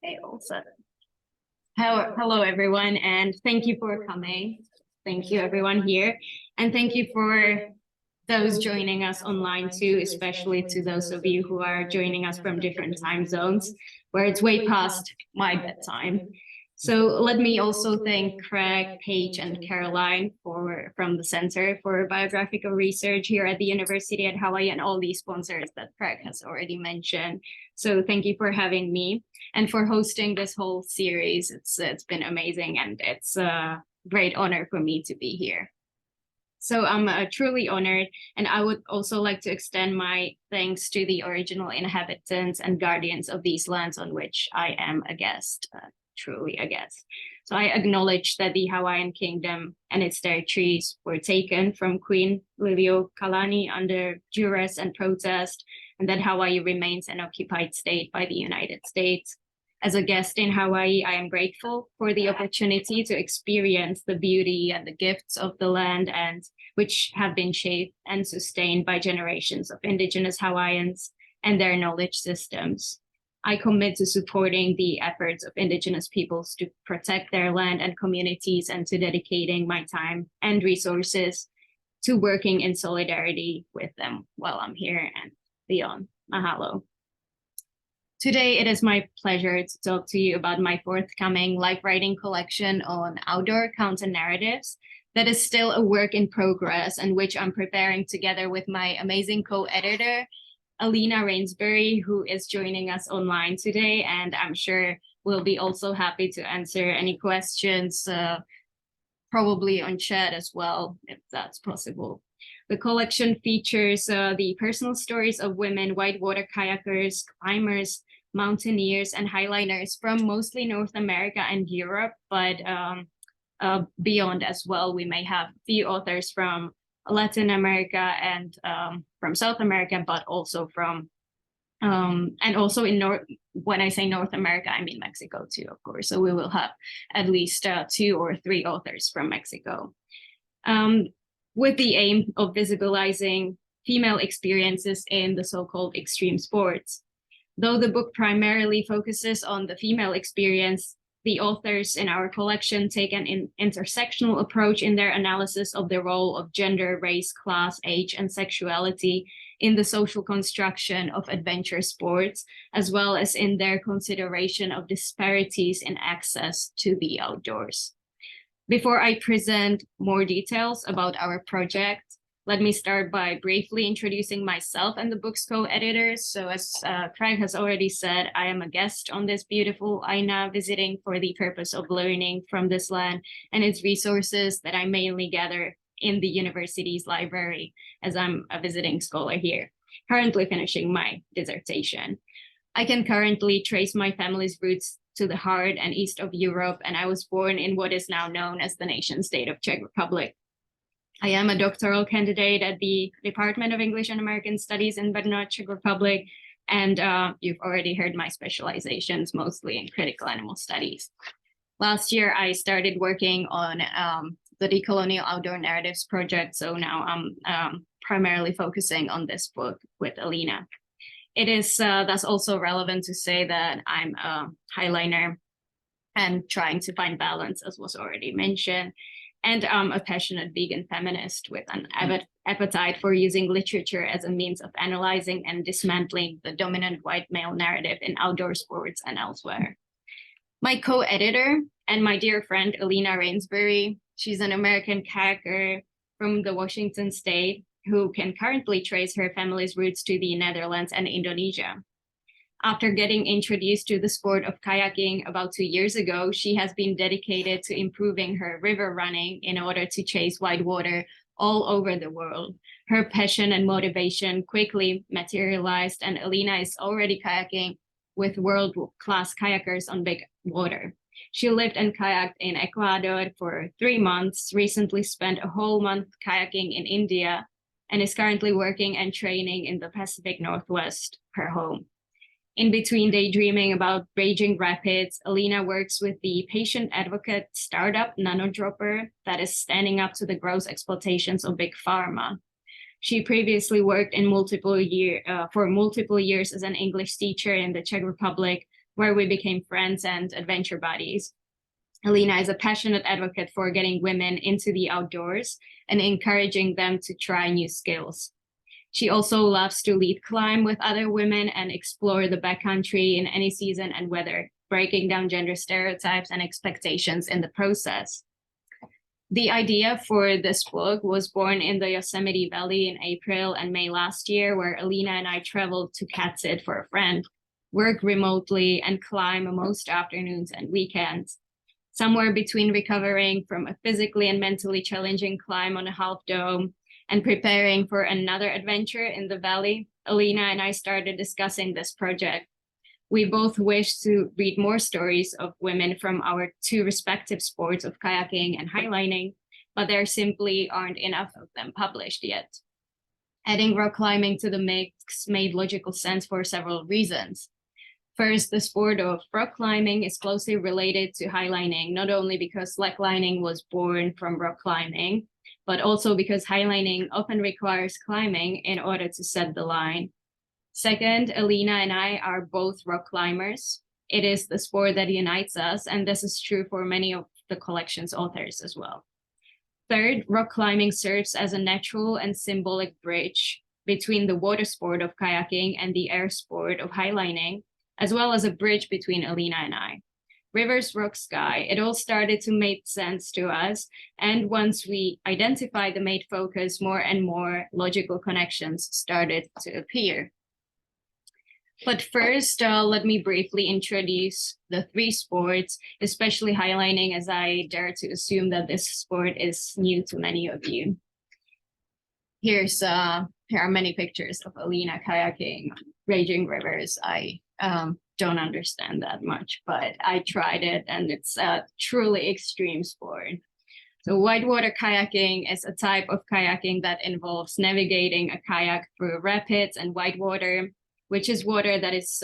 Okay, also. Hello, everyone, and thank you for coming. Thank you, everyone here. And thank you for those joining us online too, especially to those of you who are joining us from different time zones, where it's way past my bedtime. So let me also thank Craig, Paige, and Caroline from the Center for Biographical Research here at the University at Hawaii, and all these sponsors that Craig has already mentioned. So thank you for having me and for hosting this whole series. It's been amazing, and it's a great honor for me to be here. So I'm truly honored, and I would also like to extend my thanks to the original inhabitants and guardians of these lands on which I am a guest. Truly a guest. So I acknowledge that the Hawaiian Kingdom and its territories were taken from Queen Liliuokalani under duress and protest, and that Hawaii remains an occupied state by the United States. As a guest in Hawaii, I am grateful for the opportunity to experience the beauty and the gifts of the land, and which have been shaped and sustained by generations of Indigenous Hawaiians and their knowledge systems. I commit to supporting the efforts of Indigenous peoples to protect their land and communities, and to dedicating my time and resources to working in solidarity with them while I'm here and beyond. Mahalo. Today, it is my pleasure to talk to you about my forthcoming life writing collection on outdoor counter-narratives that is still a work in progress, and which I'm preparing together with my amazing co-editor, Alena Rainsberry, who is joining us online today, and I'm sure will be also happy to answer any questions, probably on chat as well, if that's possible. The collection features the personal stories of women whitewater kayakers, climbers, mountaineers, and highliners from mostly North America and Europe, but beyond as well. We may have a few authors from Latin America and from South America, but also from and also in when I say North America, I mean Mexico too, of course. So we will have at least 2 or 3 authors from Mexico, with the aim of visibilizing female experiences in the so-called extreme sports. Though the book primarily focuses on the female experience, the authors in our collection take an intersectional approach in their analysis of the role of gender, race, class, age, and sexuality in the social construction of adventure sports, as well as in their consideration of disparities in access to the outdoors. Before I present more details about our project, let me start by briefly introducing myself and the book's co-editors. So as Craig has already said, I am a guest on this beautiful Aina, visiting for the purpose of learning from this land and its resources that I mainly gather in the university's library, as I'm a visiting scholar here, currently finishing my dissertation. I can currently trace my family's roots to the heart and east of Europe, and I was born in what is now known as the nation state of Czech Republic. I am a doctoral candidate at the Department of English and American Studies in Brno, Czech Republic, and you've already heard my specializations mostly in critical animal studies. Last year, I started working on the Decolonial Outdoor Narratives project, so now I'm primarily focusing on this book with Alena. It is thus also relevant to say that I'm a highliner and trying to find balance, as was already mentioned. And I'm a passionate vegan feminist with an appetite for using literature as a means of analyzing and dismantling the dominant white male narrative in outdoor sports and elsewhere. My co-editor and my dear friend, Alena Rainsberry, she's an American kayaker from the Washington state who can currently trace her family's roots to the Netherlands and Indonesia. After getting introduced to the sport of kayaking about 2 years ago, she has been dedicated to improving her river running in order to chase whitewater all over the world. Her passion and motivation quickly materialized, and Alena is already kayaking with world-class kayakers on big water. She lived and kayaked in Ecuador for 3 months, recently spent a whole month kayaking in India, and is currently working and training in the Pacific Northwest, her home. In between daydreaming about raging rapids, Alena works with the patient advocate startup NanoDropper that is standing up to the gross exploitations of big pharma. She previously worked in for multiple years as an English teacher in the Czech Republic, where we became friends and adventure buddies. Alena is a passionate advocate for getting women into the outdoors and encouraging them to try new skills. She also loves to lead climb with other women and explore the backcountry in any season and weather, breaking down gender stereotypes and expectations in the process. The idea for this book was born in the Yosemite Valley in April and May last year, where Alena and I traveled to Catsit for a friend, work remotely, and climb most afternoons and weekends. Somewhere between recovering from a physically and mentally challenging climb on a half dome and preparing for another adventure in the valley, Alena and I started discussing this project. We both wish to read more stories of women from our two respective sports of kayaking and highlining, but there simply aren't enough of them published yet. Adding rock climbing to the mix made logical sense for several reasons. First, the sport of rock climbing is closely related to highlining, not only because slacklining was born from rock climbing, but also because highlining often requires climbing in order to set the line. Second, Alena and I are both rock climbers. It is the sport that unites us, and this is true for many of the collection's authors as well. Third, rock climbing serves as a natural and symbolic bridge between the water sport of kayaking and the air sport of highlining, as well as a bridge between Alena and I. Rivers, rock, sky, it all started to make sense to us, and once we identified the main focus, more and more logical connections started to appear. But first, let me briefly introduce the three sports, especially highlining, as I dare to assume that this sport is new to many of you. Here are many pictures of Alena kayaking, raging rivers. I don't understand that much, but I tried it, and it's a truly extreme sport. So whitewater kayaking is a type of kayaking that involves navigating a kayak through rapids and whitewater, which is water that is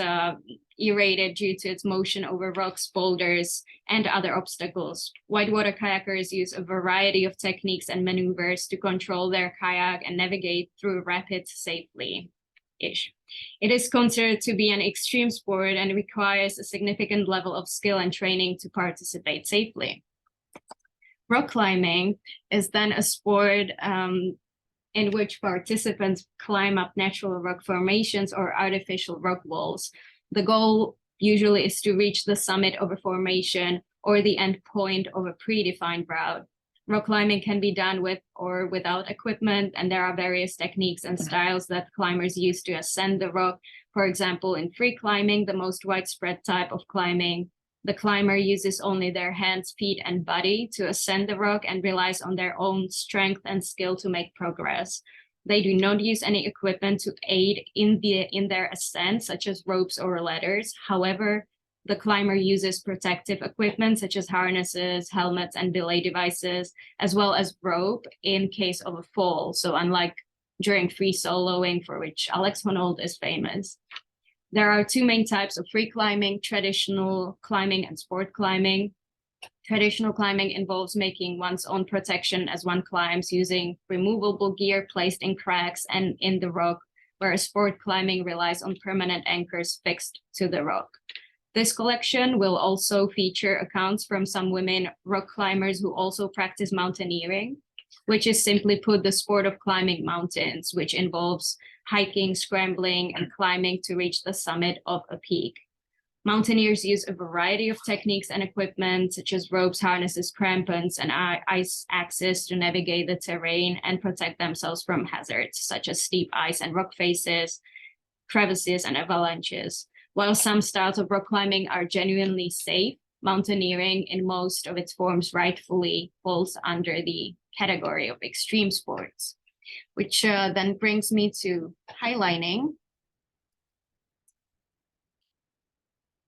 aerated due to its motion over rocks, boulders, and other obstacles. Whitewater kayakers use a variety of techniques and maneuvers to control their kayak and navigate through rapids safely-ish. It is considered to be an extreme sport and requires a significant level of skill and training to participate safely. Rock climbing is then a sport in which participants climb up natural rock formations or artificial rock walls. The goal usually is to reach the summit of a formation or the end point of a predefined route. Rock climbing can be done with or without equipment, and there are various techniques and styles that climbers use to ascend the rock. For example, in free climbing, the most widespread type of climbing, the climber uses only their hands, feet, and body to ascend the rock and relies on their own strength and skill to make progress. They do not use any equipment to aid in their ascent, such as ropes or ladders. However, the climber uses protective equipment such as harnesses, helmets, and belay devices, as well as rope in case of a fall. So unlike during free soloing, for which Alex Honnold is famous. There are two main types of free climbing: traditional climbing and sport climbing. Traditional climbing involves making one's own protection as one climbs using removable gear placed in cracks and in the rock, whereas sport climbing relies on permanent anchors fixed to the rock. This collection will also feature accounts from some women rock climbers who also practice mountaineering, which is simply put the sport of climbing mountains, which involves hiking, scrambling, and climbing to reach the summit of a peak. Mountaineers use a variety of techniques and equipment, such as ropes, harnesses, crampons, and ice axes to navigate the terrain and protect themselves from hazards, such as steep ice and rock faces, crevices, and avalanches. While some styles of rock climbing are genuinely safe, mountaineering in most of its forms rightfully falls under the category of extreme sports, which then brings me to highlining,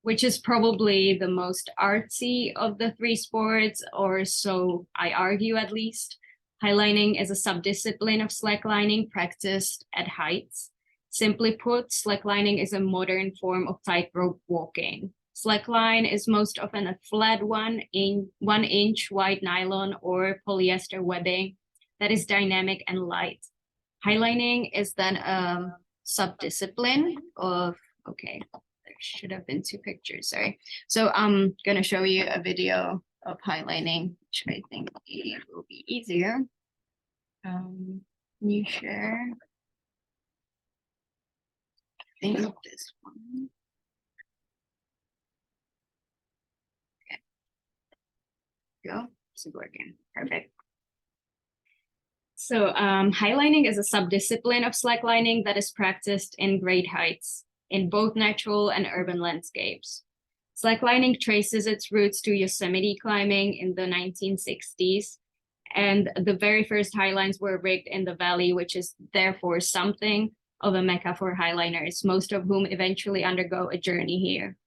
which is probably the most artsy of the three sports, or so I argue at least. Highlining is a subdiscipline of slacklining practiced at heights. Simply put, slacklining is a modern form of tightrope walking. Slackline is most often a flat 1 inch wide nylon or polyester webbing that is dynamic and light. Highlining is then a subdiscipline of, okay, there should have been 2 pictures, sorry. So I'm gonna show you a video of highlining, which I think it will be easier. Can you share? I think this one. Okay. Go. It's working. Perfect. So highlining is a subdiscipline of slacklining that is practiced in great heights in both natural and urban landscapes. Slacklining traces its roots to Yosemite climbing in the 1960s, and the very first highlines were rigged in the valley, which is therefore something of a mecca for highliners, most of whom eventually undergo a journey here.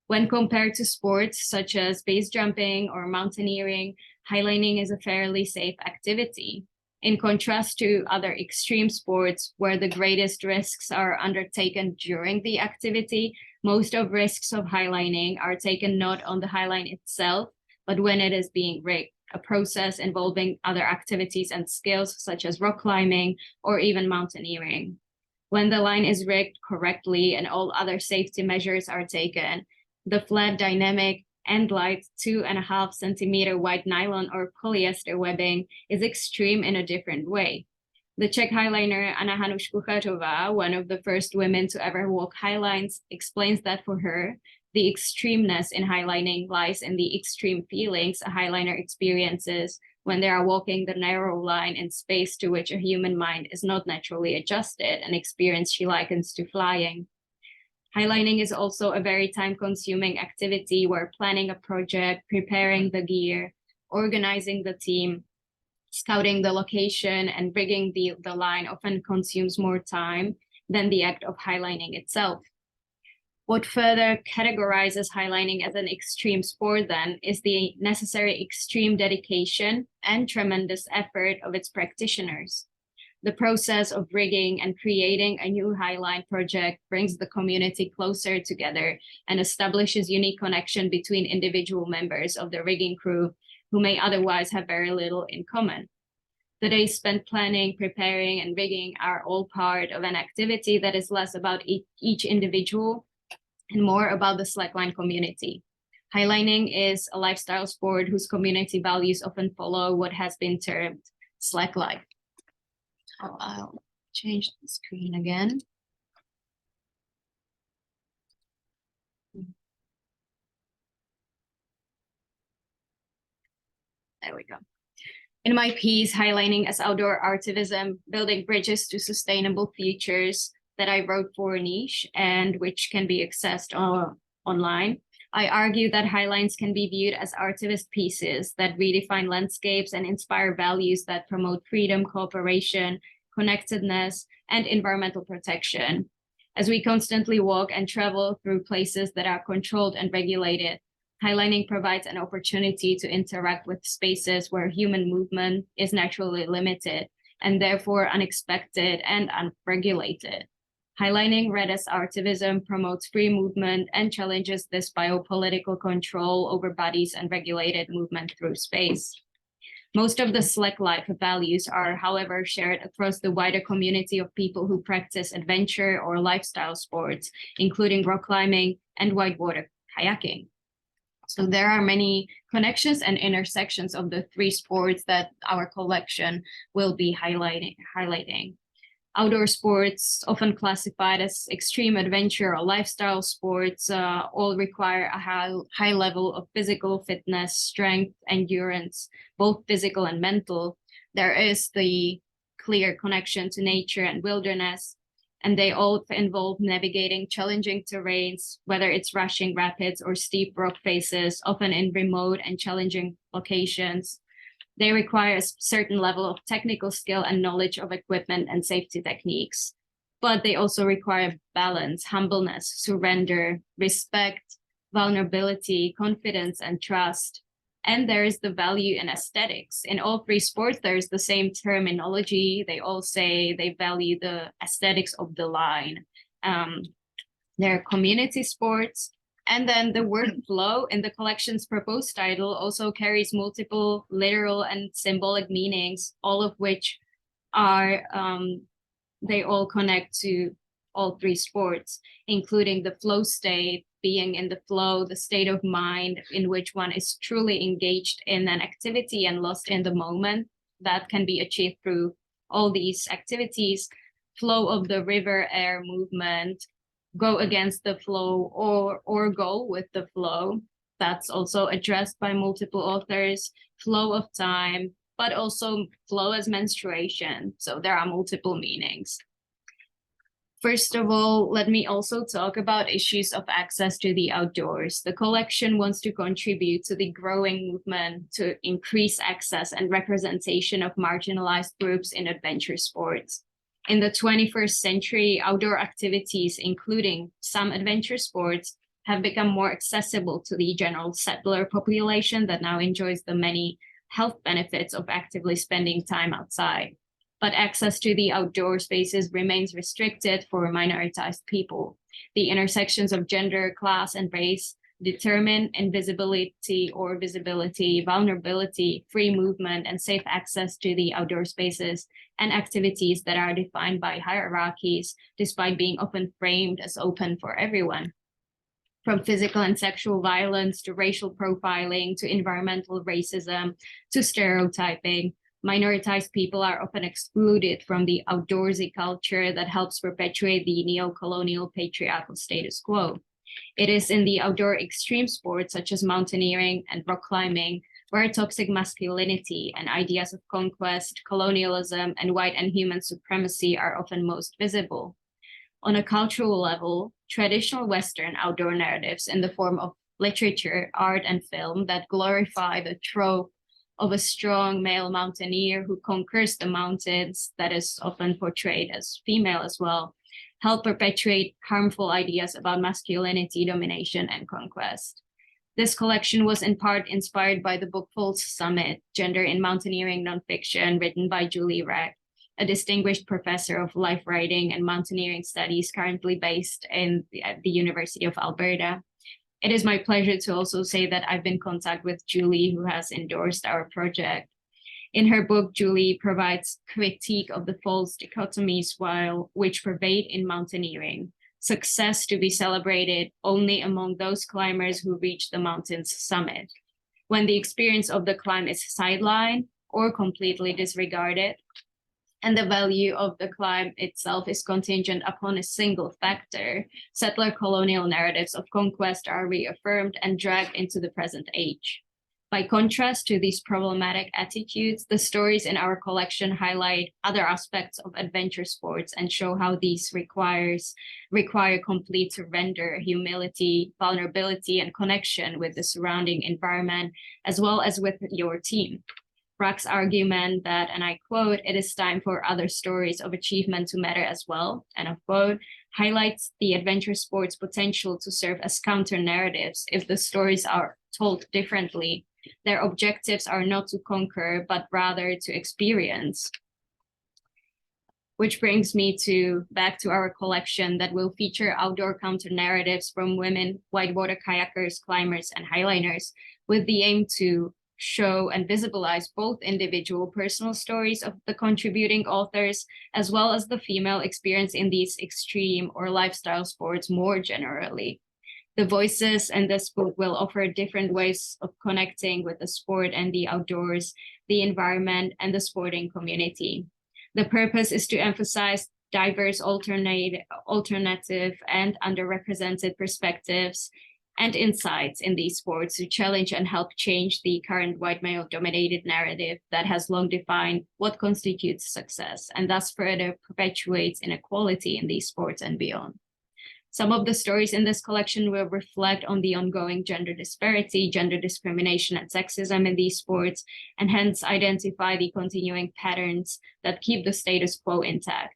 When compared to sports such as base jumping or mountaineering, highlining is a fairly safe activity. In contrast to other extreme sports where the greatest risks are undertaken during the activity, most of risks of highlining are taken not on the highline itself, but when it is being rigged, a process involving other activities and skills such as rock climbing or even mountaineering. When the line is rigged correctly and all other safety measures are taken, the flat, dynamic, and light 2.5 centimeter wide nylon or polyester webbing is extreme in a different way. The Czech highliner Anna Hanuš-Kuchařová, one of the first women to ever walk highlines, explains that for her, the extremeness in highlining lies in the extreme feelings a highliner experiences when they are walking the narrow line in space to which a human mind is not naturally adjusted, an experience she likens to flying. Highlining is also a very time-consuming activity where planning a project, preparing the gear, organizing the team, scouting the location, and rigging the line often consumes more time than the act of highlining itself. What further categorizes highlining as an extreme sport then is the necessary extreme dedication and tremendous effort of its practitioners. The process of rigging and creating a new highline project brings the community closer together and establishes unique connection between individual members of the rigging crew who may otherwise have very little in common. The days spent planning, preparing, and rigging are all part of an activity that is less about each individual and more about the slackline community. Highlining is a lifestyle sport whose community values often follow what has been termed slacklife. I'll change the screen again. There we go. In my piece, Highlining as Outdoor Artivism, Building Bridges to Sustainable Futures, that I wrote for Niche and which can be accessed online, I argue that highlines can be viewed as artivist pieces that redefine landscapes and inspire values that promote freedom, cooperation, connectedness, and environmental protection. As we constantly walk and travel through places that are controlled and regulated, highlining provides an opportunity to interact with spaces where human movement is naturally limited and therefore unexpected and unregulated. Highlining, read as artivism, promotes free movement and challenges this biopolitical control over bodies and regulated movement through space. Most of the slacklife values are, however, shared across the wider community of people who practice adventure or lifestyle sports, including rock climbing and whitewater kayaking. So there are many connections and intersections of the 3 sports that our collection will be highlighting. Outdoor sports, often classified as extreme adventure or lifestyle sports, all require a high level of physical fitness, strength, endurance, both physical and mental. There is the clear connection to nature and wilderness, and they all involve navigating challenging terrains, whether it's rushing rapids or steep rock faces, often in remote and challenging locations. They require a certain level of technical skill and knowledge of equipment and safety techniques, but they also require balance, humbleness, surrender, respect, vulnerability, confidence, and trust. And there is the value in aesthetics. In all 3 sports, there is the same terminology. They all say they value the aesthetics of the line. They're community sports. And then the word flow in the collection's proposed title also carries multiple literal and symbolic meanings, all of which are, they all connect to all three sports, including the flow state, being in the flow, the state of mind in which one is truly engaged in an activity and lost in the moment. That can be achieved through all these activities, flow of the river air movement, go against the flow or go with the flow. That's also addressed by multiple authors, flow of time, but also flow as menstruation. So there are multiple meanings. First of all, let me also talk about issues of access to the outdoors. The collection wants to contribute to the growing movement to increase access and representation of marginalized groups in adventure sports. In the 21st century, outdoor activities, including some adventure sports, have become more accessible to the general settler population that now enjoys the many health benefits of actively spending time outside. But access to the outdoor spaces remains restricted for minoritized people. The intersections of gender, class, and race determine invisibility or visibility, vulnerability, free movement, and safe access to the outdoor spaces and activities that are defined by hierarchies, despite being often framed as open for everyone. From physical and sexual violence to racial profiling to environmental racism to stereotyping, minoritized people are often excluded from the outdoorsy culture that helps perpetuate the neo-colonial patriarchal status quo. It is in the outdoor extreme sports such as mountaineering and rock climbing where toxic masculinity and ideas of conquest, colonialism, and white and human supremacy are often most visible. On a cultural level, traditional Western outdoor narratives in the form of literature, art, and film that glorify the trope of a strong male mountaineer who conquers the mountains, that is often portrayed as female as well, help perpetuate harmful ideas about masculinity, domination, and conquest. This collection was in part inspired by the book False Summit, Gender in Mountaineering Nonfiction, written by Julie Reck, a distinguished professor of lifewriting and mountaineering studies currently based at the University of Alberta. It is my pleasure to also say that I've been in contact with Julie, who has endorsed our project. In her book, Julie provides critique of the false dichotomies which pervade in mountaineering. Success to be celebrated only among those climbers who reach the mountain's summit. When the experience of the climb is sidelined or completely disregarded, and the value of the climb itself is contingent upon a single factor, settler colonial narratives of conquest are reaffirmed and dragged into the present age. By contrast to these problematic attitudes, the stories in our collection highlight other aspects of adventure sports and show how these require complete surrender, humility, vulnerability, and connection with the surrounding environment, as well as with your team. Brack's argument that, and I quote, "It is time for other stories of achievement to matter as well," end of quote, highlights the adventure sports potential to serve as counter-narratives if the stories are told differently. Their objectives are not to conquer, but rather to experience. Which brings me back to our collection that will feature outdoor counter-narratives from women, whitewater kayakers, climbers, and highliners, with the aim to show and visibilize both individual personal stories of the contributing authors, as well as the female experience in these extreme or lifestyle sports more generally. The voices in this book will offer different ways of connecting with the sport and the outdoors, the environment, and the sporting community. The purpose is to emphasize diverse, alternative, and underrepresented perspectives and insights in these sports to challenge and help change the current white male-dominated narrative that has long defined what constitutes success and thus further perpetuates inequality in these sports and beyond. Some of the stories in this collection will reflect on the ongoing gender disparity, gender discrimination, and sexism in these sports, and hence identify the continuing patterns that keep the status quo intact.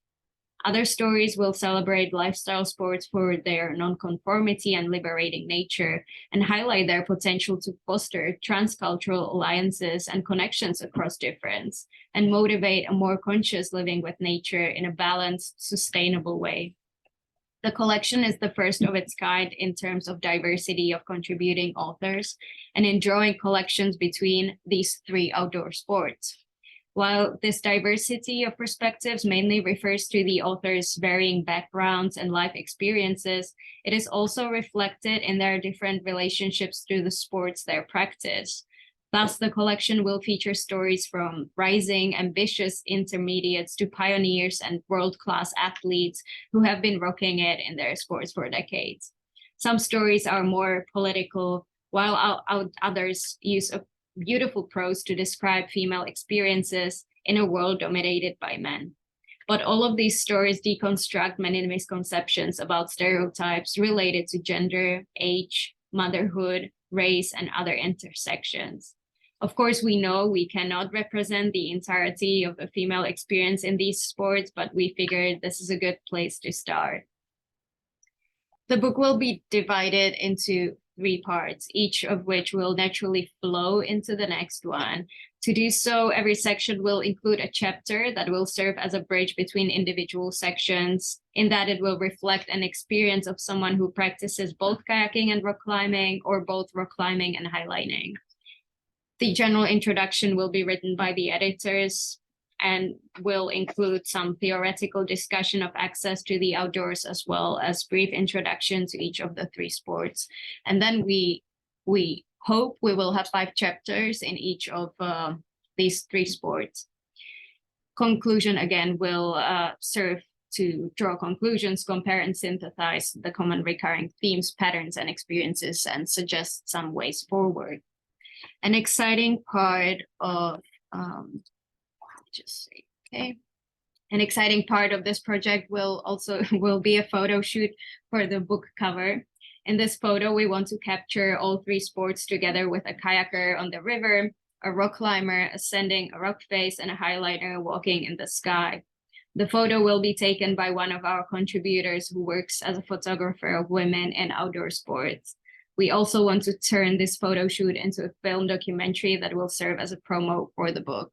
Other stories will celebrate lifestyle sports for their nonconformity and liberating nature, and highlight their potential to foster transcultural alliances and connections across difference, and motivate a more conscious living with nature in a balanced, sustainable way. The collection is the first of its kind in terms of diversity of contributing authors and in drawing collections between these three outdoor sports. While this diversity of perspectives mainly refers to the author's varying backgrounds and life experiences, it is also reflected in their different relationships to the sports they practice. Thus, the collection will feature stories from rising, ambitious intermediates to pioneers and world-class athletes who have been rocking it in their sports for decades. Some stories are more political, while others use a beautiful prose to describe female experiences in a world dominated by men. But all of these stories deconstruct many misconceptions about stereotypes related to gender, age, motherhood, race, and other intersections. Of course, we know we cannot represent the entirety of the female experience in these sports, but we figured this is a good place to start. The book will be divided into 3 parts, each of which will naturally flow into the next one. To do so, every section will include a chapter that will serve as a bridge between individual sections, in that it will reflect an experience of someone who practices both kayaking and rock climbing, or both rock climbing and highlining. The general introduction will be written by the editors and will include some theoretical discussion of access to the outdoors, as well as brief introduction to each of the 3 sports. And then we hope we will have 5 chapters in each of these 3 sports. Conclusion, again, will serve to draw conclusions, compare and synthesize the common recurring themes, patterns, and experiences, and suggest some ways forward. An exciting part of An exciting part of this project will be a photo shoot for the book cover. In this photo, we want to capture all 3 sports together with a kayaker on the river, a rock climber ascending a rock face, and a highliner walking in the sky. The photo will be taken by one of our contributors who works as a photographer of women in outdoor sports. We also want to turn this photo shoot into a film documentary that will serve as a promo for the book.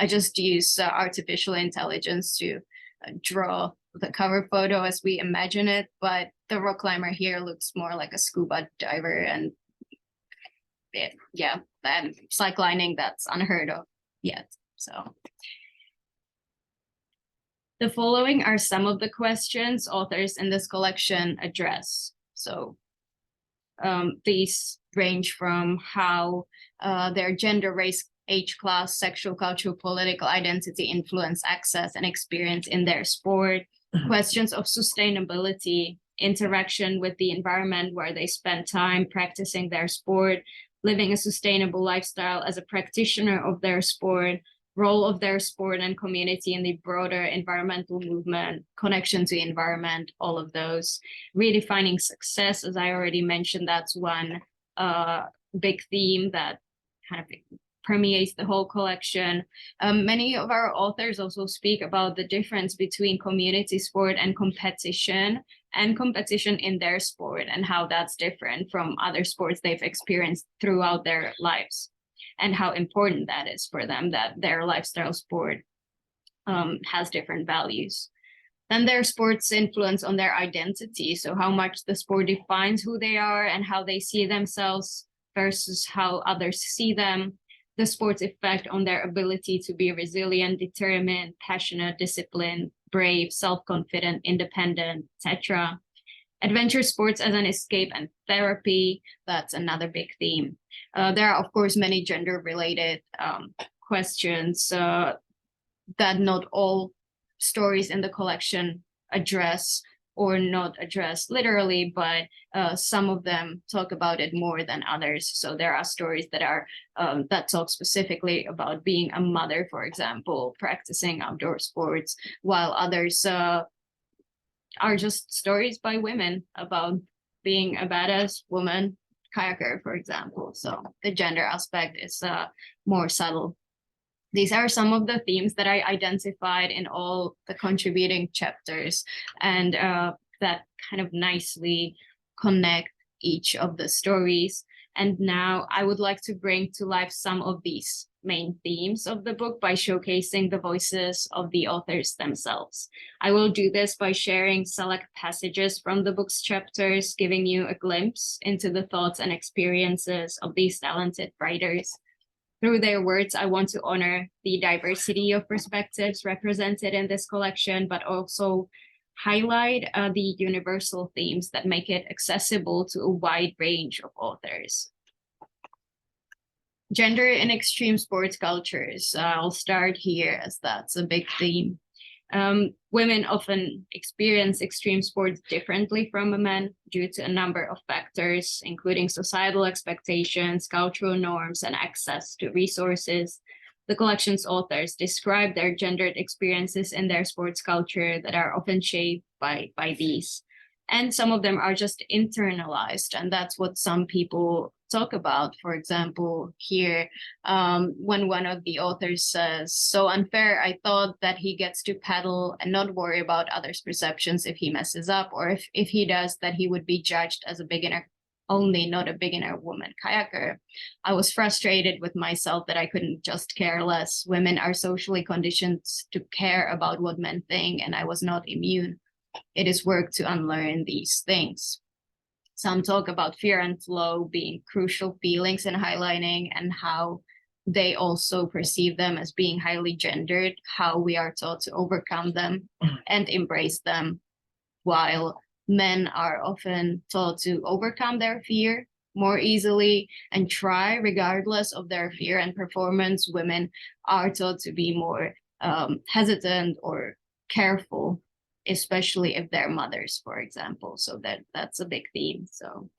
I just use artificial intelligence to draw the cover photo as we imagine it, but the rock climber here looks more like a scuba diver, and and slacklining that's unheard of yet. So the following are some of the questions authors in this collection address. So these range from how their gender, race, age, class, sexual, cultural, political identity influence access and experience in their sport, questions of sustainability, interaction with the environment where they spend time practicing their sport, living a sustainable lifestyle as a practitioner of their sport, role of their sport and community in the broader environmental movement, connection to environment, all of those. Redefining success, as I already mentioned, that's one big theme that kind of permeates the whole collection. Many of our authors also speak about the difference between community sport and competition in their sport, and how that's different from other sports they've experienced throughout their lives, and how important that is for them, that their lifestyle sport has different values. Then their sports influence on their identity, so how much the sport defines who they are and how they see themselves versus how others see them. The sport's effect on their ability to be resilient, determined, passionate, disciplined, brave, self-confident, independent, etc. Adventure sports as an escape and therapy, that's another big theme. There are, of course, many gender-related questions that not all stories in the collection address, or not addressed literally, but some of them talk about it more than others. So there are stories that are that talk specifically about being a mother, for example, practicing outdoor sports, while others are just stories by women about being a badass woman kayaker, for example. So the gender aspect is more subtle. These are some of the themes that I identified in all the contributing chapters, and that kind of nicely connect each of the stories. And now I would like to bring to life some of these main themes of the book by showcasing the voices of the authors themselves. I will do this by sharing select passages from the book's chapters, giving you a glimpse into the thoughts and experiences of these talented writers. Through their words, I want to honor the diversity of perspectives represented in this collection, but also highlight the universal themes that make it accessible to a wide range of authors. Gender in extreme sports cultures. I'll start here as that's a big theme. Women often experience extreme sports differently from men due to a number of factors, including societal expectations, cultural norms, and access to resources. The collection's authors describe their gendered experiences in their sports culture that are often shaped by these. And some of them are just internalized, and that's what some people talk about. For example, here, when one of the authors says, "So unfair, I thought that he gets to paddle and not worry about others' perceptions if he messes up, or if he does, that he would be judged as a beginner only, not a beginner woman kayaker. I was frustrated with myself that I couldn't just care less. Women are socially conditioned to care about what men think, and I was not immune. It is work to unlearn these things." Some talk about fear and flow being crucial feelings in highlining, and how they also perceive them as being highly gendered, how we are taught to overcome them and embrace them, while men are often taught to overcome their fear more easily and try regardless of their fear and performance. Women are taught to be more hesitant or careful, especially if they're mothers, for example. So that's a big theme. So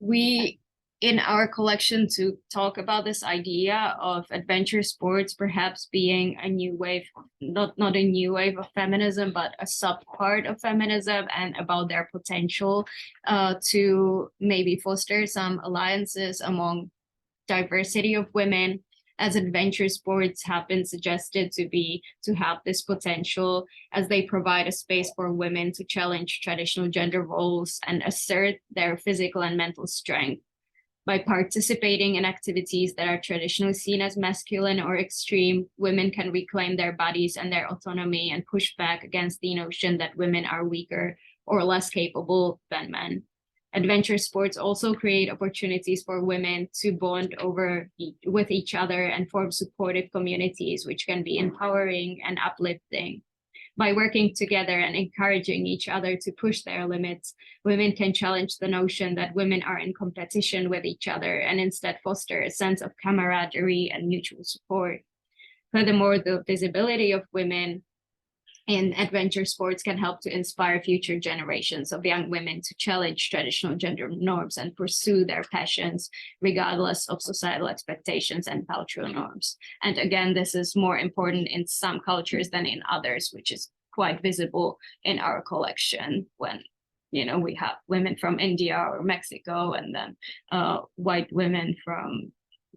we, in our collection, to talk about this idea of adventure sports perhaps being a new wave, not a new wave of feminism, but a sub-part of feminism, and about their potential to maybe foster some alliances among diversity of women, as adventure sports have been suggested to have this potential, as they provide a space for women to challenge traditional gender roles and assert their physical and mental strength. By participating in activities that are traditionally seen as masculine or extreme, women can reclaim their bodies and their autonomy and push back against the notion that women are weaker or less capable than men. Adventure sports also create opportunities for women to bond with each other and form supportive communities, which can be empowering and uplifting. By working together and encouraging each other to push their limits, women can challenge the notion that women are in competition with each other and instead foster a sense of camaraderie and mutual support. Furthermore, the visibility of women in adventure sports can help to inspire future generations of young women to challenge traditional gender norms and pursue their passions regardless of societal expectations and cultural norms. And again, this is more important in some cultures than in others, which is quite visible in our collection when, you know, we have women from India or Mexico, and then white women from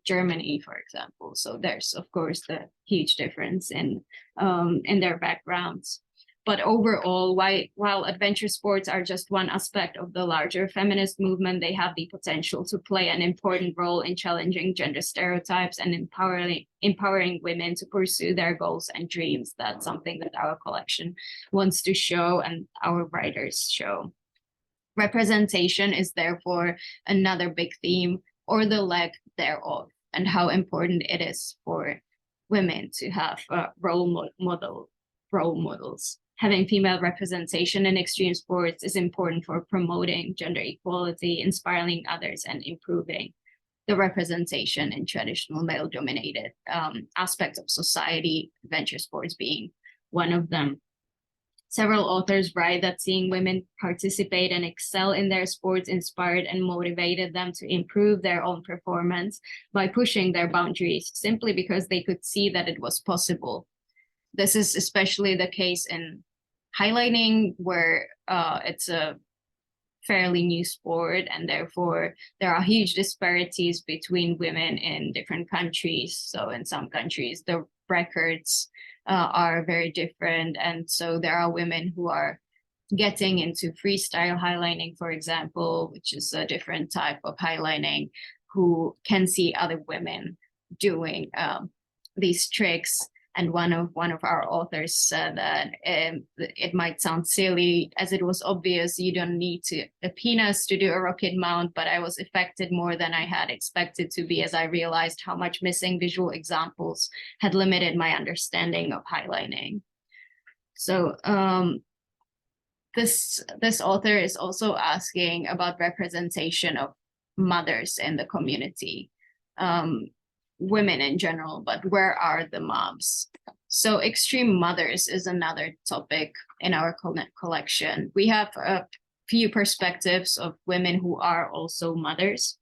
Germany, for example. So there's, of course, the huge difference in their backgrounds. But overall, while adventure sports are just one aspect of the larger feminist movement, they have the potential to play an important role in challenging gender stereotypes and empowering women to pursue their goals and dreams. That's something that our collection wants to show and our writers show. Representation is therefore another big theme, or the lack thereof, and how important it is for women to have role models. Having female representation in extreme sports is important for promoting gender equality, inspiring others, and improving the representation in traditional male-dominated aspects of society, adventure sports being one of them. Several authors write that seeing women participate and excel in their sports inspired and motivated them to improve their own performance by pushing their boundaries, simply because they could see that it was possible. This is especially the case in highlining, where it's a fairly new sport, and therefore there are huge disparities between women in different countries. So in some countries, the records are very different, and so there are women who are getting into freestyle highlining, for example, which is a different type of highlining, who can see other women doing these tricks And one of our authors said that it might sound silly, as it was obvious you don't need a penis to do a rocket mount, but I was affected more than I had expected to be, as I realized how much missing visual examples had limited my understanding of highlining. So this author is also asking about representation of mothers in the community. Women in general, but where are the moms? So extreme mothers is another topic in our collection. We have a few perspectives of women who are also mothers.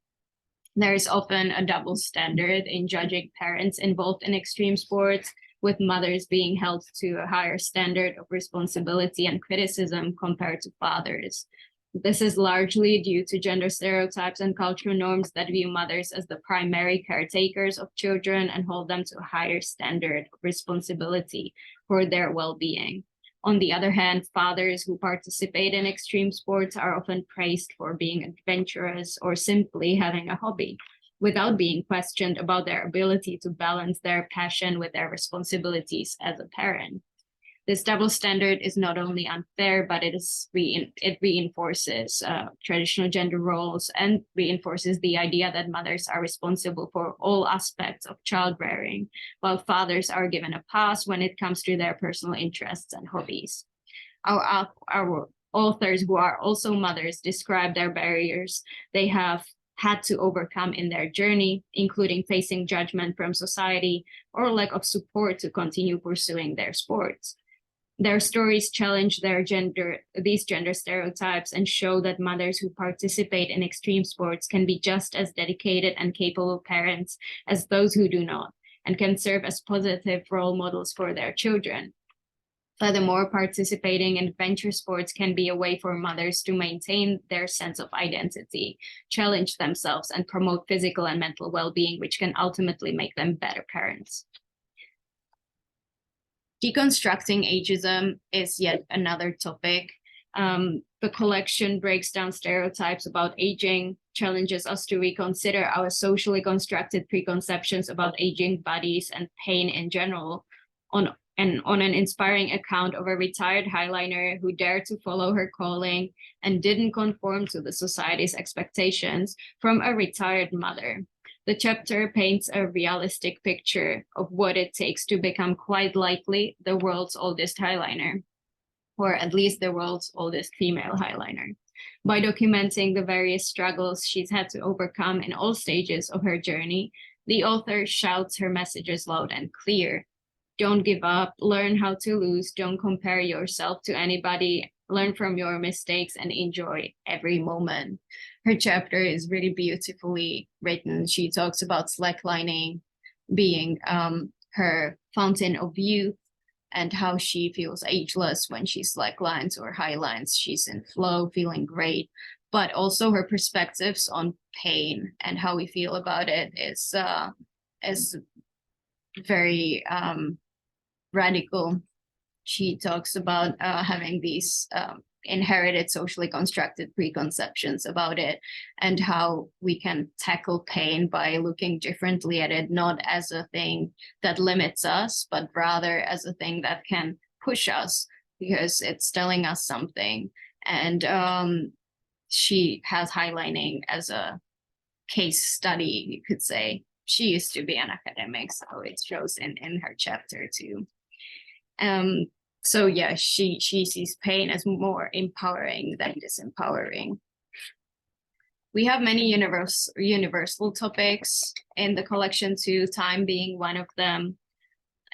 There is often a double standard in judging parents involved in extreme sports, with mothers being held to a higher standard of responsibility and criticism compared to fathers. This is largely due to gender stereotypes and cultural norms that view mothers as the primary caretakers of children and hold them to a higher standard of responsibility for their well-being. On the other hand, fathers who participate in extreme sports are often praised for being adventurous or simply having a hobby, without being questioned about their ability to balance their passion with their responsibilities as a parent. This double standard is not only unfair, but it reinforces traditional gender roles and reinforces the idea that mothers are responsible for all aspects of child rearing, while fathers are given a pass when it comes to their personal interests and hobbies. Our authors, who are also mothers, describe their barriers they have had to overcome in their journey, including facing judgment from society or lack of support to continue pursuing their sports. Their stories challenge these gender stereotypes and show that mothers who participate in extreme sports can be just as dedicated and capable parents as those who do not, and can serve as positive role models for their children. Furthermore, participating in adventure sports can be a way for mothers to maintain their sense of identity, challenge themselves, and promote physical and mental well-being, which can ultimately make them better parents. Deconstructing ageism is yet another topic. The collection breaks down stereotypes about aging, challenges us to reconsider our socially constructed preconceptions about aging bodies and pain in general, on an inspiring account of a retired highliner who dared to follow her calling and didn't conform to the society's expectations from a retired mother. The chapter paints a realistic picture of what it takes to become quite likely the world's oldest highliner, or at least the world's oldest female highliner, by documenting the various struggles she's had to overcome in all stages of her journey. The author shouts her messages loud and clear. Don't give up, learn how to lose, don't compare yourself to anybody, learn from your mistakes and enjoy every moment. Her chapter is really beautifully written. She talks about slacklining being her fountain of youth and how she feels ageless when she slacklines or highlines. She's in flow, feeling great, but also her perspectives on pain and how we feel about it is very radical. She talks about having these inherited socially constructed preconceptions about it and how we can tackle pain by looking differently at it, not as a thing that limits us, but rather as a thing that can push us because it's telling us something. And she has highlining as a case study, you could say. She used to be an academic, so it shows in her chapter too. So yeah, she sees pain as more empowering than disempowering. We have many universal topics in the collection too, time being one of them.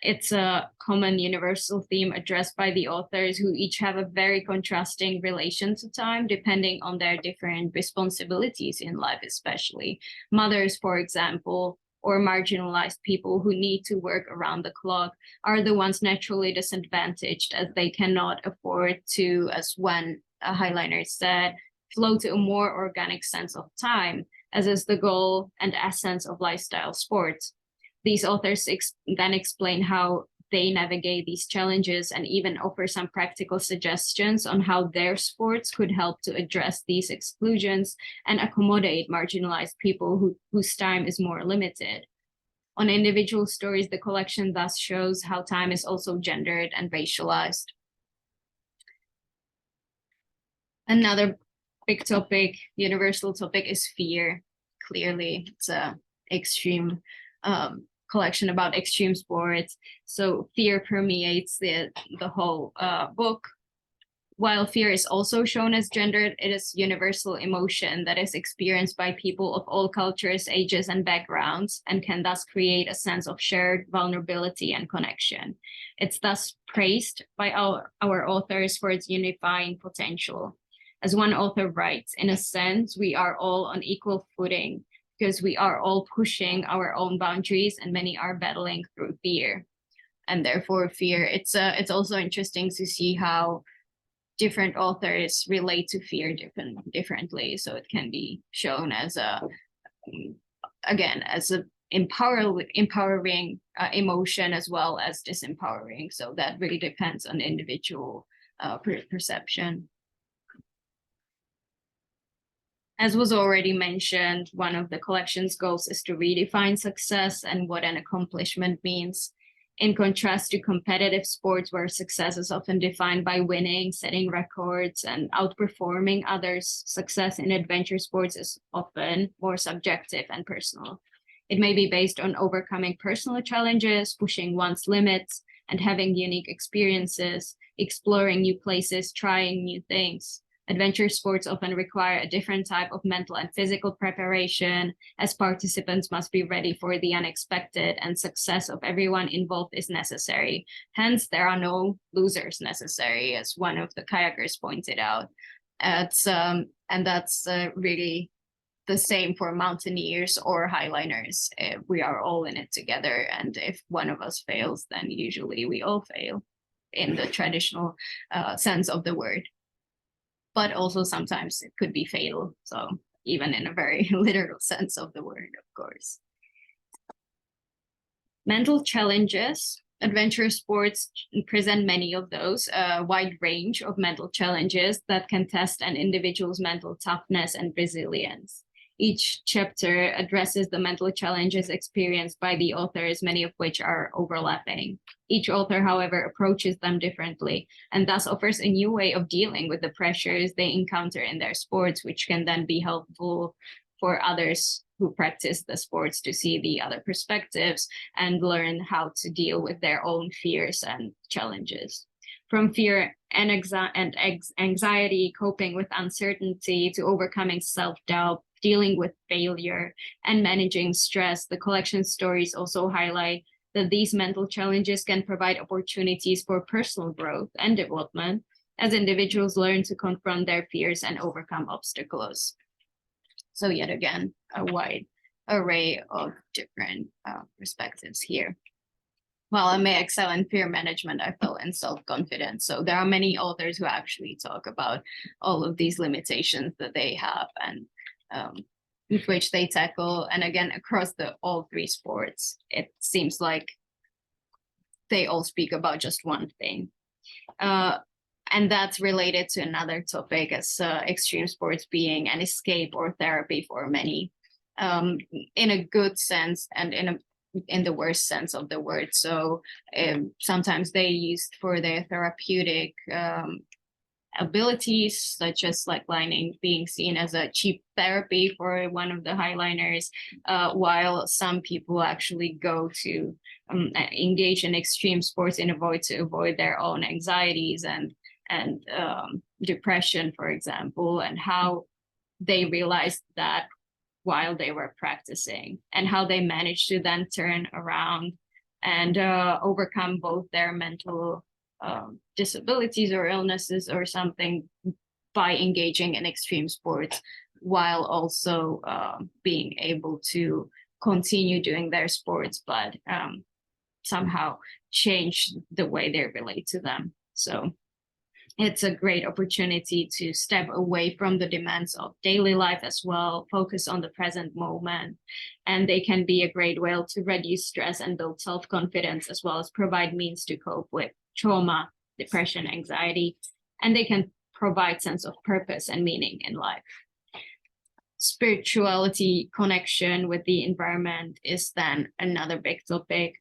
It's a common universal theme addressed by the authors, who each have a very contrasting relation to time, depending on their different responsibilities in life, especially. Mothers, for example, or marginalized people who need to work around the clock are the ones naturally disadvantaged, as they cannot afford to, as one highliner said, flow to a more organic sense of time, as is the goal and essence of lifestyle sports. These authors then explain how they navigate these challenges and even offer some practical suggestions on how their sports could help to address these exclusions and accommodate marginalized people whose time is more limited. On individual stories, the collection thus shows how time is also gendered and racialized. Another big topic, universal topic, is fear. Clearly, it's a extreme collection about extreme sports. So fear permeates the whole book. While fear is also shown as gendered, it is universal emotion that is experienced by people of all cultures, ages, and backgrounds, and can thus create a sense of shared vulnerability and connection. It's thus praised by our authors for its unifying potential. As one author writes, in a sense, we are all on equal footing because we are all pushing our own boundaries and many are battling through fear. And therefore fear, it's also interesting to see how different authors relate to fear differently. So it can be shown as as a empowering emotion as well as disempowering. So that really depends on individual perception. As was already mentioned, one of the collection's goals is to redefine success and what an accomplishment means. In contrast to competitive sports where success is often defined by winning, setting records, and outperforming others, success in adventure sports is often more subjective and personal. It may be based on overcoming personal challenges, pushing one's limits, and having unique experiences, exploring new places, trying new things. Adventure sports often require a different type of mental and physical preparation, as participants must be ready for the unexpected, and success of everyone involved is necessary. Hence, there are no losers necessary, as one of the kayakers pointed out. And that's really the same for mountaineers or highliners. We are all in it together, and if one of us fails, then usually we all fail in the traditional sense of the word. But also sometimes it could be fatal. So even in a very literal sense of the word, of course. Mental challenges. Adventure sports present many of those, a wide range of mental challenges that can test an individual's mental toughness and resilience. Each chapter addresses the mental challenges experienced by the authors, many of which are overlapping. Each author, however, approaches them differently and thus offers a new way of dealing with the pressures they encounter in their sports, which can then be helpful for others who practice the sports to see the other perspectives and learn how to deal with their own fears and challenges. From fear and anxiety, coping with uncertainty, to overcoming self-doubt, dealing with failure, and managing stress, the collection stories also highlight that these mental challenges can provide opportunities for personal growth and development as individuals learn to confront their fears and overcome obstacles. So yet again, a wide array of different perspectives here. While I may excel in fear management, I fell in self-confidence. So there are many authors who actually talk about all of these limitations that they have and which they tackle. And again, across all three sports, it seems like they all speak about just one thing. And that's related to another topic, as extreme sports being an escape or therapy for many, in a good sense and in the worst sense of the word. So sometimes they used for their therapeutic abilities, such as slacklining being seen as a cheap therapy for one of the highliners, while some people actually go to engage in extreme sports to avoid their own anxieties and depression, for example, and how they realized that while they were practicing, and how they managed to then turn around and overcome both their mental disabilities or illnesses or something by engaging in extreme sports, while also being able to continue doing their sports, but somehow change the way they relate to them. So it's a great opportunity to step away from the demands of daily life as well, focus on the present moment, and they can be a great way to reduce stress and build self-confidence, as well as provide means to cope with trauma, depression, anxiety, and they can provide sense of purpose and meaning in life. spirituality connection with the environment is then another big topic.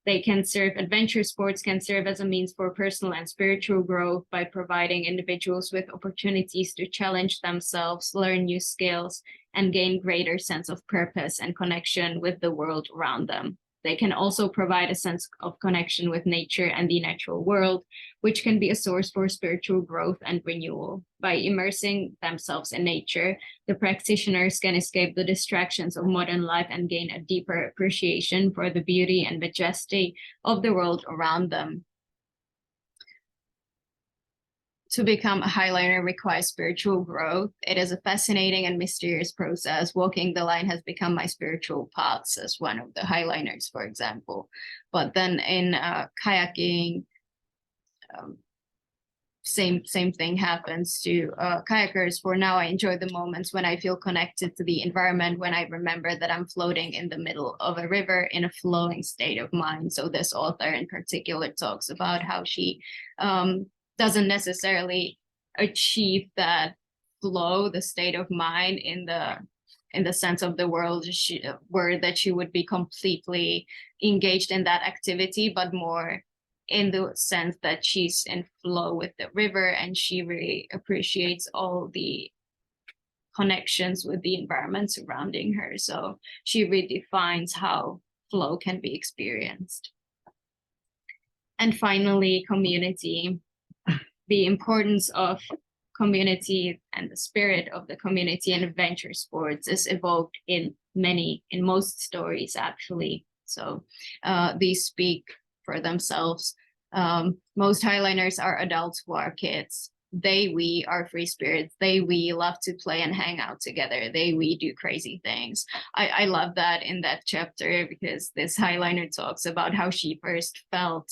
Adventure sports can serve as a means for personal and spiritual growth by providing individuals with opportunities to challenge themselves, learn new skills, and gain greater sense of purpose and connection with the world around them. They can also provide a sense of connection with nature and the natural world, which can be a source for spiritual growth and renewal. By immersing themselves in nature, the practitioners can escape the distractions of modern life and gain a deeper appreciation for the beauty and majesty of the world around them. To become a highliner requires spiritual growth. It is a fascinating and mysterious process. Walking the line has become my spiritual path, says one of the highliners, for example. But then in kayaking, same thing happens to kayakers. For now, I enjoy the moments when I feel connected to the environment, when I remember that I'm floating in the middle of a river in a flowing state of mind. So this author in particular talks about how she doesn't necessarily achieve that flow, the state of mind in the sense of the world word that she would be completely engaged in that activity, but more in the sense that she's in flow with the river and she really appreciates all the connections with the environment surrounding her. So she redefines how flow can be experienced. And finally, community. The importance of community and the spirit of the community and adventure sports is evoked in most stories, actually. So these speak for themselves. Most highliners are adults who are kids. We are free spirits. We love to play and hang out together. We do crazy things. I love that in that chapter, because this highliner talks about how she first felt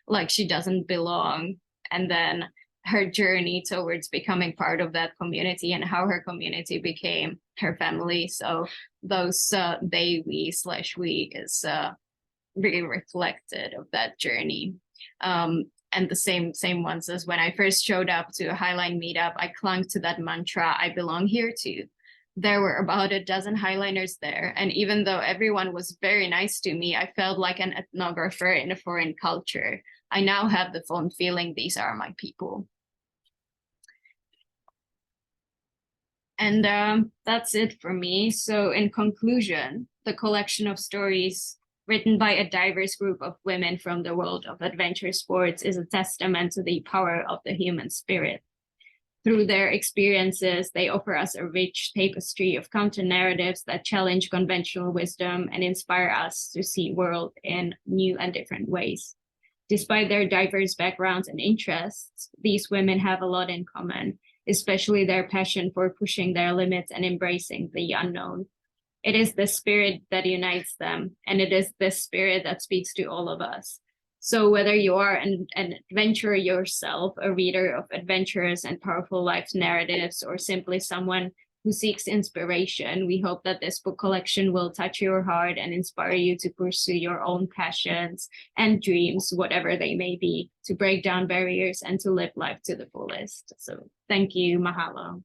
like she doesn't belong, and then her journey towards becoming part of that community and how her community became her family. So those we is really reflected of that journey. And the same ones as when I first showed up to a Highline meetup, I clung to that mantra, I belong here too. There were about a dozen highliners there. And even though everyone was very nice to me, I felt like an ethnographer in a foreign culture. I now have the fond feeling these are my people. And that's it for me. So in conclusion, the collection of stories written by a diverse group of women from the world of adventure sports is a testament to the power of the human spirit. Through their experiences, they offer us a rich tapestry of counter-narratives that challenge conventional wisdom and inspire us to see the world in new and different ways. Despite their diverse backgrounds and interests, these women have a lot in common, especially their passion for pushing their limits and embracing the unknown. It is the spirit that unites them, and it is this spirit that speaks to all of us. So whether you are an adventurer yourself, a reader of adventurous and powerful life narratives, or simply someone who seeks inspiration, we hope that this book collection will touch your heart and inspire you to pursue your own passions and dreams, whatever they may be, to break down barriers and to live life to the fullest. So thank you, mahalo.